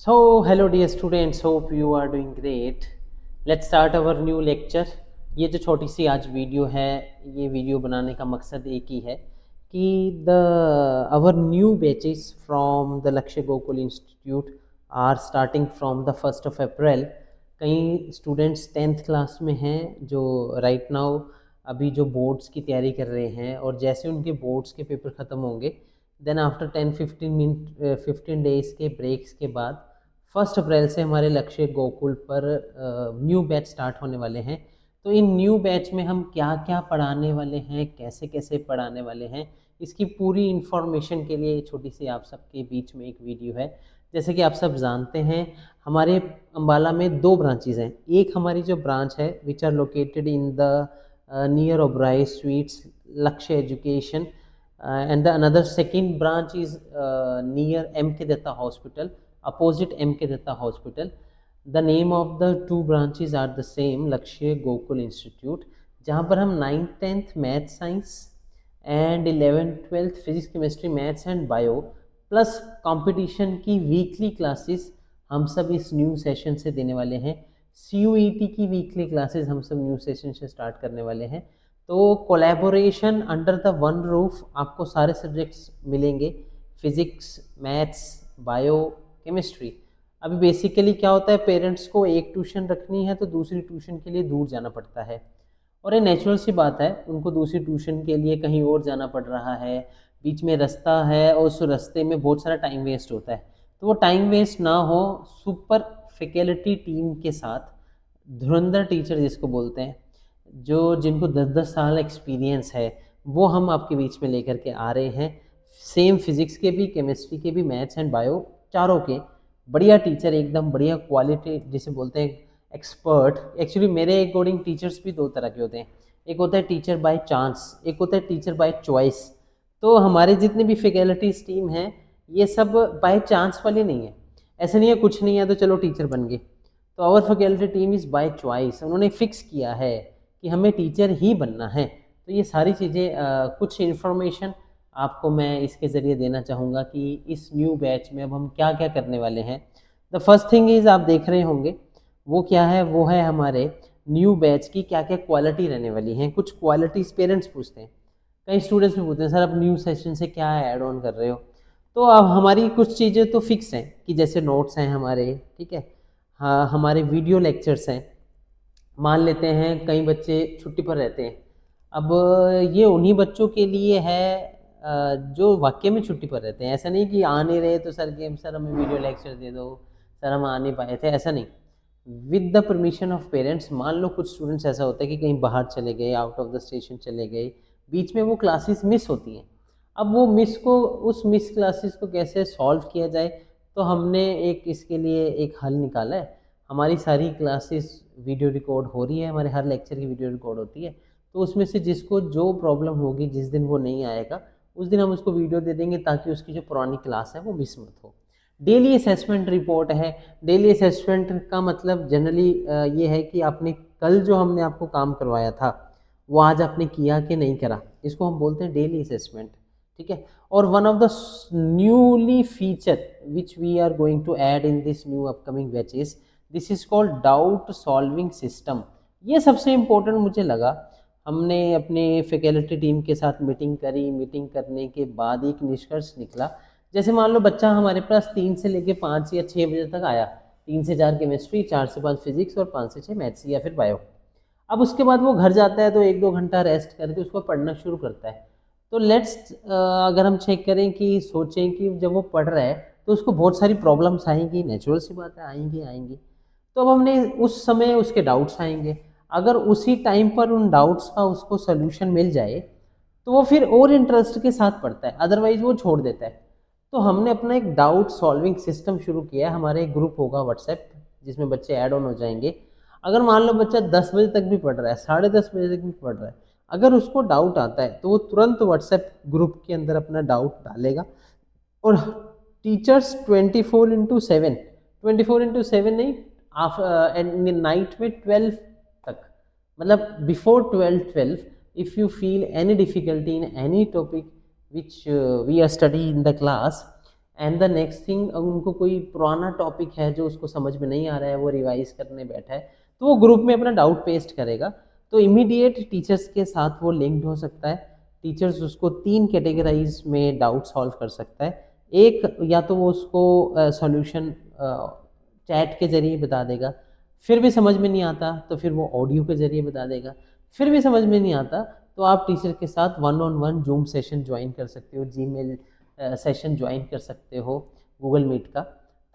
So, hello dear students, hope you are doing great. Let's start our new lecture. ये जो छोटी सी आज video है, ये वीडियो बनाने का मकसद एक ही है कि the our new batches from the Lakshya Gokul institute are starting from the 1 April. कई स्टूडेंट्स 10th क्लास में हैं जो राइट नाउ अभी जो बोर्ड्स की तैयारी कर रहे हैं, और जैसे उनके बोर्ड्स के पेपर ख़त्म होंगे देन आफ्टर 10-15 डेज़ के ब्रेक्स के बाद 1 अप्रैल से हमारे लक्ष्य गोकुल पर न्यू बैच स्टार्ट होने वाले हैं। तो इन न्यू बैच में हम क्या क्या पढ़ाने वाले हैं, कैसे कैसे पढ़ाने वाले हैं, इसकी पूरी इन्फॉर्मेशन के लिए छोटी सी आप सबके बीच में एक वीडियो है। जैसे कि आप सब जानते हैं, हमारे अम्बाला में 2 ब्रांचेज़ हैं। एक हमारी जो ब्रांच है which are located in the near Oberoi sweets Lakshya education, and the another second branch is near MK Datta Hospital, opposite MK Datta Hospital. The name of the 2 branches are the same, Lakshya Gokul Institute, जहाँ पर हम 9th-10th math science and 11th-12th physics chemistry maths and bio plus competition की weekly classes हम सब इस new session से देने वाले हैं। CUET की वीकली क्लासेस हम सब न्यू सेशन से स्टार्ट करने वाले हैं। तो collaboration under the one roof आपको सारे सब्जेक्ट्स मिलेंगे, फिज़िक्स, मैथ्स, बायो, केमिस्ट्री। अभी बेसिकली क्या होता है, पेरेंट्स को एक ट्यूशन रखनी है तो दूसरी ट्यूशन के लिए दूर जाना पड़ता है, और ये नेचुरल सी बात है, उनको दूसरी ट्यूशन के लिए कहीं और जाना पड़ रहा है, बीच में रास्ता है और उस रास्ते में बहुत सारा टाइम वेस्ट होता है। तो वो टाइम वेस्ट ना हो, सुपर फैकल्टी टीम के साथ धुरंधर टीचर जिसको बोलते हैं, जो जिनको 10-10 साल एक्सपीरियंस है, वो हम आपके बीच में लेकर के आ रहे हैं। सेम फिज़िक्स के भी, केमिस्ट्री के भी, मैथ्स एंड बायो चारों के बढ़िया टीचर, एकदम बढ़िया क्वालिटी जिसे बोलते हैं एक्सपर्ट। एक्चुअली मेरे अकॉर्डिंग टीचर्स भी 2 तरह के होते हैं, एक होता है टीचर बाय चांस, एक होता है टीचर बाय चॉइस। तो हमारे जितने भी फैकल्टीज टीम हैं ये सब बाय चांस वाली नहीं है, ऐसा नहीं है कुछ नहीं है तो चलो टीचर बन गए। तो our faculty team is by choice, उन्होंने फिक्स किया है कि हमें टीचर ही बनना है। तो ये सारी चीज़ें कुछ इन्फॉर्मेशन आपको मैं इसके ज़रिए देना चाहूँगा कि इस न्यू बैच में अब हम क्या क्या करने वाले हैं। द फर्स्ट थिंग इज़ आप देख रहे होंगे वो क्या है, वो है हमारे न्यू बैच की क्या क्या क्वालिटी रहने वाली हैं। कुछ क्वालिटीज़ पेरेंट्स पूछते हैं, कई स्टूडेंट्स भी पूछते हैं सर आप न्यू सेशन से क्या ऐड ऑन कर रहे हो। तो अब हमारी कुछ चीज़ें तो फिक्स हैं कि जैसे नोट्स हैं हमारे, ठीक है, हाँ हमारे वीडियो लेक्चर्स हैं। मान लेते हैं कई बच्चे छुट्टी पर रहते हैं, अब ये उन्हीं बच्चों के लिए है जो वाकई में छुट्टी पर रहते हैं। ऐसा नहीं कि आ नहीं रहे तो सर हमें वीडियो लेक्चर दे दो, सर हम आ नहीं पाए थे, ऐसा नहीं। With the permission of parents, मान लो कुछ स्टूडेंट्स ऐसा होता है कि कहीं बाहर चले गए, आउट ऑफ द स्टेशन चले गए, बीच में वो क्लासेस मिस होती हैं। अब वो उस मिस क्लासेस को कैसे सॉल्व किया जाए, तो हमने एक इसके लिए एक हल निकाला है। हमारी सारी क्लासेस वीडियो रिकॉर्ड हो रही है, हमारे हर लेक्चर की वीडियो रिकॉर्ड होती है। तो उसमें से जिसको जो प्रॉब्लम होगी, जिस दिन वो नहीं आएगा उस दिन हम उसको वीडियो दे देंगे ताकि उसकी जो पुरानी क्लास है वो मिस मत हो। डेली असेसमेंट रिपोर्ट है। डेली असेसमेंट का मतलब जनरली ये है कि आपने कल जो हमने आपको काम करवाया था वो आज आपने किया कि नहीं करा, इसको हम बोलते हैं डेली असेसमेंट, ठीक है। और one of the newly feature which we are going to add in this new upcoming batches, this is called doubt solving system. ये सबसे इम्पोर्टेंट मुझे लगा। हमने अपने फैकल्टी टीम के साथ मीटिंग करी, मीटिंग करने के बाद एक निष्कर्ष निकला। जैसे मान लो बच्चा हमारे पास 3 से लेके 5 या 6 बजे तक आया, 3 से 4 केमिस्ट्री, 4 से 5 फिजिक्स और 5 से 6 मैथ्स या फिर बायो। अब उसके बाद वो घर जाता है तो 1-2 घंटा रेस्ट करके उसको पढ़ना शुरू करता है। तो लेट्स अगर हम चेक करें कि सोचें कि जब वो पढ़ रहा है तो उसको बहुत सारी प्रॉब्लम्स आएंगी, नेचुरल सी बात है, आएंगी आएंगी। तो अब हमने उस समय उसके डाउट्स आएंगे, अगर उसी टाइम पर उन डाउट्स का उसको सोल्यूशन मिल जाए तो वो फिर और इंटरेस्ट के साथ पढ़ता है, अदरवाइज वो छोड़ देता है। तो हमने अपना एक डाउट सॉल्विंग सिस्टम शुरू किया है। हमारे एक ग्रुप होगा व्हाट्सएप जिसमें बच्चे ऐड ऑन हो जाएंगे। अगर मान लो बच्चा 10 बजे तक भी पढ़ रहा है, 10:30 बजे तक भी पढ़ रहा है, अगर उसको डाउट आता है तो वो तुरंत व्हाट्सएप ग्रुप के अंदर अपना डाउट डालेगा, और टीचर्स 24/7, 24/7 नहीं, नाइट में 12 तक, मतलब before 12 if you feel any difficulty in any topic which we are studying in the class and the next thing, उनको कोई पुराना टॉपिक है जो उसको समझ में नहीं आ रहा है, वो रिवाइज करने बैठा है, तो वो ग्रुप में अपना डाउट पेस्ट करेगा, तो इमीडिएट टीचर्स के साथ वो लिंक्ड हो सकता है। टीचर्स उसको 3 कैटेगराइज में डाउट सॉल्व कर सकता है। एक, या तो वो उसको सॉल्यूशन चैट के ज़रिए बता देगा, फिर भी समझ में नहीं आता तो फिर वो ऑडियो के ज़रिए बता देगा, फिर भी समझ में नहीं आता तो आप टीचर के साथ 1-on-1 जूम सेशन ज्वाइन कर सकते हो, जीमेल सेशन ज्वाइन कर सकते हो, गूगल मीट का,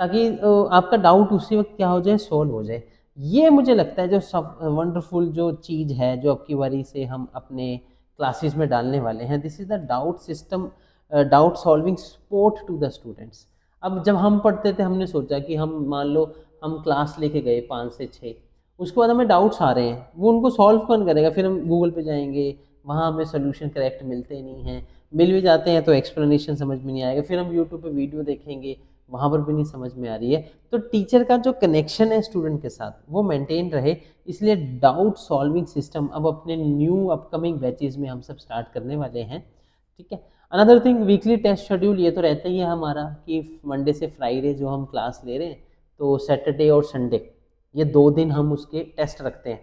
ताकि आपका डाउट उसी वक्त क्या हो जाए, सोल्व हो जाए। ये मुझे लगता है जो सब वंडरफुल जो चीज़ है जो अब की बारी से हम अपने क्लासेस में डालने वाले हैं, this is the doubt system, doubt solving support to the students. अब जब हम पढ़ते थे हमने सोचा कि हम मान लो हम क्लास लेके गए 5 से 6, उसके बाद हमें डाउट्स आ रहे हैं, वो उनको सॉल्व कौन करेगा? फिर हम गूगल पे जाएंगे, वहाँ हमें सोल्यूशन करेक्ट मिलते नहीं हैं, मिल भी जाते हैं तो एक्सप्लेनेशन समझ में नहीं आएगा, फिर हम यूट्यूब पे वीडियो देखेंगे, वहाँ पर भी नहीं समझ में आ रही है। तो टीचर का जो कनेक्शन है स्टूडेंट के साथ वो मेंटेन रहे, इसलिए डाउट सॉल्विंग सिस्टम अब अपने न्यू अपकमिंग बैचेज में हम सब स्टार्ट करने वाले हैं। ठीक है। Another thing, weekly test schedule ये तो रहता ही है हमारा कि मंडे से फ्राइडे जो हम क्लास ले रहे हैं, तो सैटरडे और संडे ये 2 दिन हम उसके टेस्ट रखते हैं।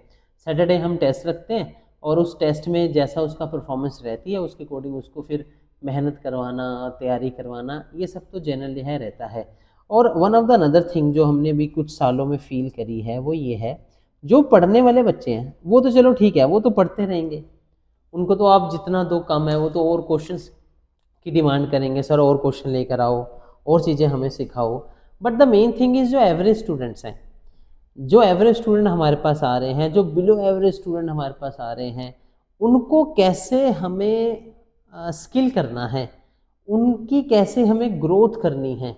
सैटरडे हम टेस्ट रखते हैं और उस टेस्ट में जैसा उसका परफॉर्मेंस रहती है उसके अकॉर्डिंग उसको फिर मेहनत करवाना, तैयारी करवाना, ये सब तो जनरली है रहता है। और one of the another thing जो हमने भी कुछ सालों में फील करी है वो ये है, जो पढ़ने वाले बच्चे हैं वो तो चलो ठीक है, वो तो पढ़ते रहेंगे, उनको तो आप जितना दो कम है, वो तो और क्वेश्चंस की डिमांड करेंगे, सर और क्वेश्चन लेकर आओ, और चीज़ें हमें सिखाओ। But the main thing is जो एवरेज स्टूडेंट्स हैं, जो एवरेज स्टूडेंट हमारे पास आ रहे हैं, जो बिलो एवरेज स्टूडेंट हमारे पास आ रहे हैं, उनको कैसे हमें स्किल करना है, उनकी कैसे हमें ग्रोथ करनी है।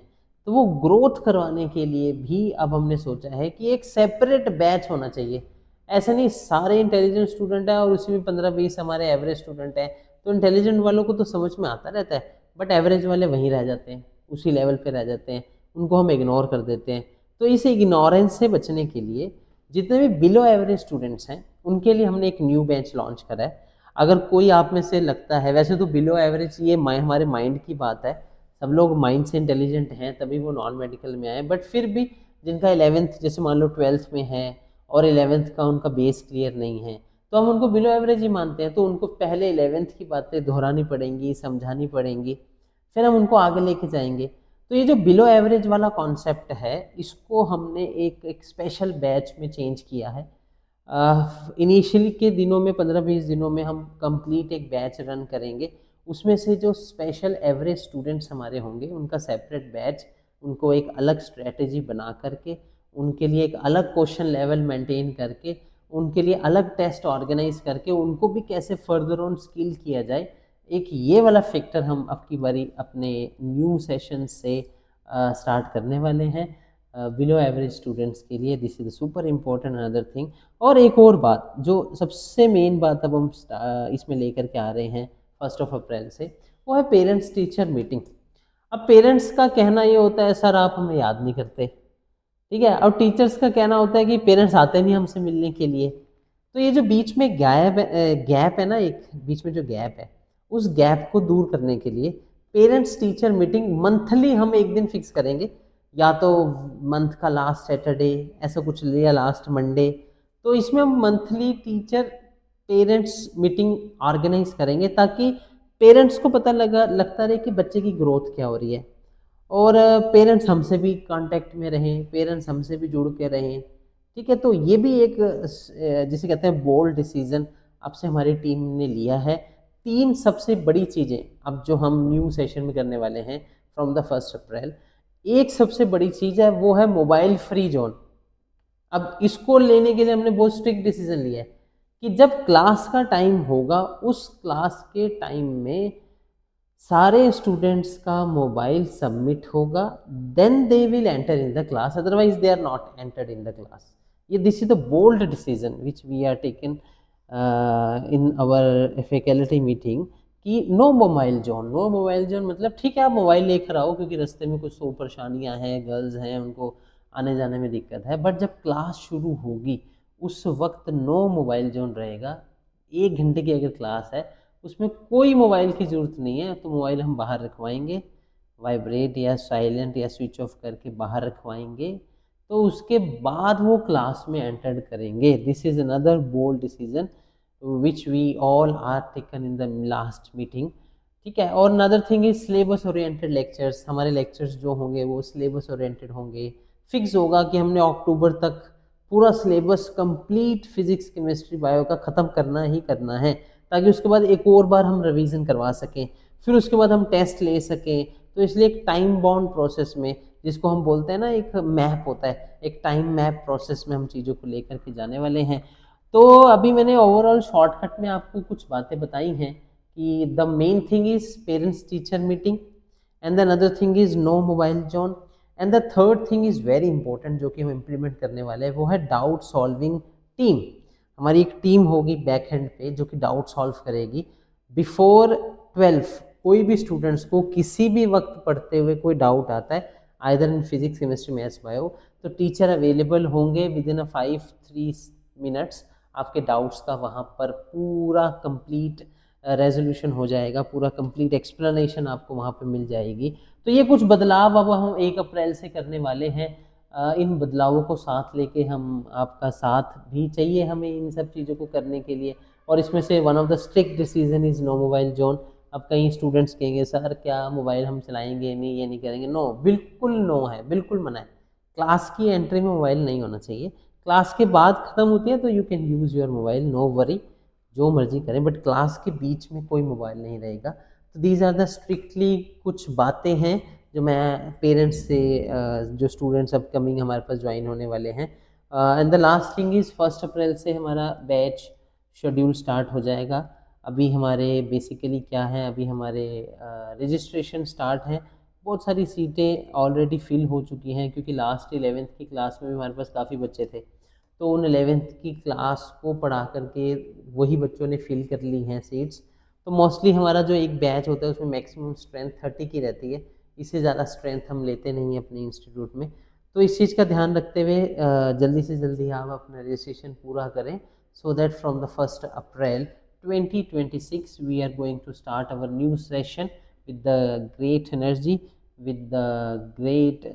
तो वो ग्रोथ करवाने के लिए भी अब हमने सोचा है कि एक सेपरेट बैच होना चाहिए। ऐसा नहीं सारे इंटेलिजेंट स्टूडेंट हैं और उसी में 15-20 हमारे एवरेज स्टूडेंट हैं, तो इंटेलिजेंट वालों को तो समझ में आता रहता है, बट एवरेज वाले वहीं रह जाते हैं, उसी लेवल पे रह जाते हैं, उनको हम इग्नोर कर देते हैं। तो इस इग्नोरेंस से बचने के लिए जितने भी बिलो एवरेज स्टूडेंट्स हैं उनके लिए हमने एक न्यू बैच लॉन्च करा है। अगर कोई आप में से लगता है, वैसे तो बिलो एवरेज ये हमारे माइंड की बात है, सब लोग माइंड से इंटेलिजेंट हैं तभी वो नॉन मेडिकल में आए, बट फिर भी जिनका 11th जैसे मान लो 12th में है और 11th का उनका बेस क्लियर नहीं है, तो हम उनको बिलो एवरेज ही मानते हैं, तो उनको पहले 11th की बातें दोहरानी पड़ेंगी, समझानी पड़ेंगी, फिर हम उनको आगे लेके जाएंगे। तो ये जो बिलो एवरेज वाला कॉन्सेप्ट है, इसको हमने एक स्पेशल बैच में चेंज किया है। इनिशियली के दिनों में 15-20 दिनों में हम कंप्लीट एक बैच रन करेंगे, उसमें से जो स्पेशल एवरेज स्टूडेंट्स हमारे होंगे उनका सेपरेट बैच, उनको एक अलग स्ट्रेटजी बना करके, उनके लिए एक अलग क्वेश्चन लेवल मेंटेन करके, उनके लिए अलग टेस्ट ऑर्गेनाइज करके उनको भी कैसे फर्दर ऑन स्किल किया जाए, एक ये वाला फैक्टर हम अब की बारी अपने न्यू सेशन से स्टार्ट करने वाले हैं बिलो एवरेज स्टूडेंट्स के लिए। This is super important another thing. और एक और बात जो सबसे मेन बात अब हम इसमें लेकर के आ रहे हैं 1 अप्रैल से, वो है पेरेंट्स टीचर मीटिंग। अब पेरेंट्स का कहना ये होता है, सर आप हमें याद नहीं करते, ठीक है, और टीचर्स का कहना होता है कि पेरेंट्स आते नहीं हमसे मिलने के लिए। तो ये जो बीच में गैप है ना, एक बीच में जो गैप है, उस गैप को दूर करने के लिए पेरेंट्स टीचर मीटिंग मंथली हम एक दिन फिक्स करेंगे, या तो मंथ का लास्ट सैटरडे ऐसा कुछ लिया, लास्ट मंडे, तो इसमें हम monthly teacher parents meeting organise करेंगे, ताकि पेरेंट्स को पता लगता रहे कि बच्चे की ग्रोथ क्या हो रही है, और पेरेंट्स हमसे भी कांटेक्ट में रहें, पेरेंट्स हमसे भी जुड़ के रहें। ठीक है, तो ये भी एक जिसे कहते हैं बोल्ड डिसीजन अब से हमारी टीम ने लिया है। 3 सबसे बड़ी चीज़ें अब जो हम न्यू सेशन में करने वाले हैं फ्रॉम द 1 अप्रैल, एक सबसे बड़ी चीज़ है वो है मोबाइल फ्री जोन। अब इसको लेने के लिए हमने बहुत स्ट्रिक्ट डिसीजन लिया है कि जब क्लास का टाइम होगा उस क्लास के टाइम में सारे स्टूडेंट्स का मोबाइल सबमिट होगा, then they will enter in the class, otherwise they are not entered in the class. ये this is the bold decision which we are taken in our faculty meeting कि no mobile zone. No mobile zone मतलब ठीक है आप mobile लेकर आओ क्योंकि रास्ते में कुछ 100 परेशानियां हैं, गर्ल्स हैं, उनको आने जाने में दिक्कत है, बट जब क्लास शुरू होगी उस वक्त नो मोबाइल जोन रहेगा। 1 घंटे की अगर क्लास है उसमें कोई मोबाइल की ज़रूरत नहीं है, तो मोबाइल हम बाहर रखवाएंगे, वाइब्रेट या साइलेंट या स्विच ऑफ करके बाहर रखवाएंगे, तो उसके बाद वो क्लास में एंटर करेंगे। This is another bold decision which we all are taken in the last meeting. ठीक है। और another thing is syllabus oriented lectures. हमारे लेक्चर्स जो होंगे वो सिलेबस ओरिएंटेड होंगे। फिक्स होगा कि हमने अक्टूबर तक पूरा syllabus complete physics chemistry bio का ख़त्म करना ही करना है, ताकि उसके बाद एक और बार हम रिवीजन करवा सकें, फिर उसके बाद हम टेस्ट ले सकें। तो इसलिए एक टाइम बाउंड प्रोसेस में, जिसको हम बोलते हैं ना, एक मैप होता है, एक टाइम मैप प्रोसेस में हम चीज़ों को लेकर के जाने वाले हैं। तो अभी मैंने ओवरऑल शॉर्टकट में आपको कुछ बातें बताई हैं कि the main thing is parents teacher meeting, and the another thing is no mobile zone, and the third thing is very important जो कि हम इम्प्लीमेंट करने वाले हैं, वो है डाउट सॉल्विंग टीम। हमारी एक टीम होगी बैक एंड पे जो कि डाउट सॉल्व करेगी। बिफोर 12 कोई भी स्टूडेंट्स को किसी भी वक्त पढ़ते हुए कोई डाउट आता है, either in physics chemistry maths bio, तो टीचर अवेलेबल होंगे विद इन 5-3 मिनट्स। आपके डाउट्स का वहाँ पर पूरा कंप्लीट रेजोल्यूशन हो जाएगा, पूरा कंप्लीट एक्सप्लेनेशन आपको वहाँ पे मिल जाएगी। तो ये कुछ बदलाव अब हम 1 अप्रैल से करने वाले हैं। इन बदलावों को साथ लेके हम, आपका साथ भी चाहिए हमें इन सब चीज़ों को करने के लिए। और इसमें से one of the strict decision is no mobile zone. अब कई स्टूडेंट्स कहेंगे सर क्या मोबाइल हम चलाएंगे नहीं, ये नहीं करेंगे। नो, बिल्कुल नो है, बिल्कुल मना है। क्लास की एंट्री में मोबाइल नहीं होना चाहिए। क्लास के बाद ख़त्म होती है तो you can use your mobile, no worry, जो मर्जी करें, बट क्लास के बीच में कोई मोबाइल नहीं रहेगा। तो दीज आर द स्ट्रिक्टली कुछ बातें हैं जो मैं पेरेंट्स से, जो स्टूडेंट्स अपकमिंग हमारे पास ज्वाइन होने वाले हैं। And the last thing is 1 अप्रैल से हमारा बैच शेड्यूल स्टार्ट हो जाएगा। अभी हमारे बेसिकली क्या है, अभी हमारे रजिस्ट्रेशन स्टार्ट है। बहुत सारी सीटें ऑलरेडी फिल हो चुकी हैं, क्योंकि लास्ट 11th की क्लास में भी हमारे पास काफ़ी बच्चे थे, तो उन 11th की क्लास को पढ़ा करके वही बच्चों ने फिल कर ली हैं सीट्स। तो मोस्टली हमारा जो एक बैच होता है उसमें मैक्सिमम स्ट्रेंथ 30 की रहती है, इससे ज़्यादा स्ट्रेंथ हम लेते नहीं हैं अपने इंस्टीट्यूट में। तो इस चीज़ का ध्यान रखते हुए जल्दी से जल्दी आप अपना रजिस्ट्रेशन पूरा करें, so that from the 1st April 2026 we are going to start our new session with the great energy, with the great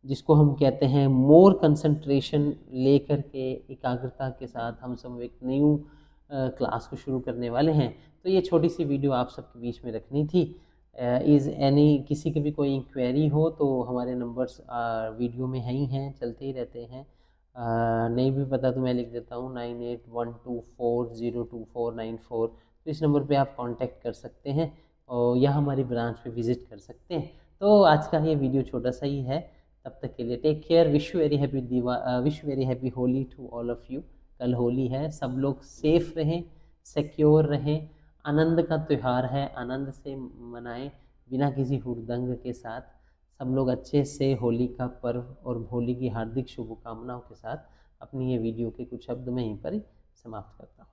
जिसको हम कहते हैं मोर कंसंट्रेशन लेकर के, एकाग्रता के साथ हम सब एक न्यू क्लास को शुरू करने वाले हैं। तो ये छोटी सी वीडियो आप सबके बीच में रखनी थी। इज़ एनी किसी की भी कोई इंक्वायरी हो तो हमारे नंबर्स वीडियो में ही हैं, चलते ही रहते हैं। नहीं भी पता तो मैं लिख देता हूँ 9812402494। तो इस नंबर पे आप कांटेक्ट कर सकते हैं और या हमारी ब्रांच पे विज़िट कर सकते हैं। तो आज का ये वीडियो छोटा सा ही है। तब तक के लिए take care. Wish very happy wish very happy Holi to all of you. कल होली है, सब लोग सेफ रहें, सिक्योर रहें। आनंद का त्यौहार है, आनंद से मनाएं, बिना किसी हुड़दंग के साथ। सब लोग अच्छे से होली का पर्व और होली की हार्दिक शुभकामनाओं के साथ अपनी ये वीडियो के कुछ शब्द में यहीं पर समाप्त करता हूँ।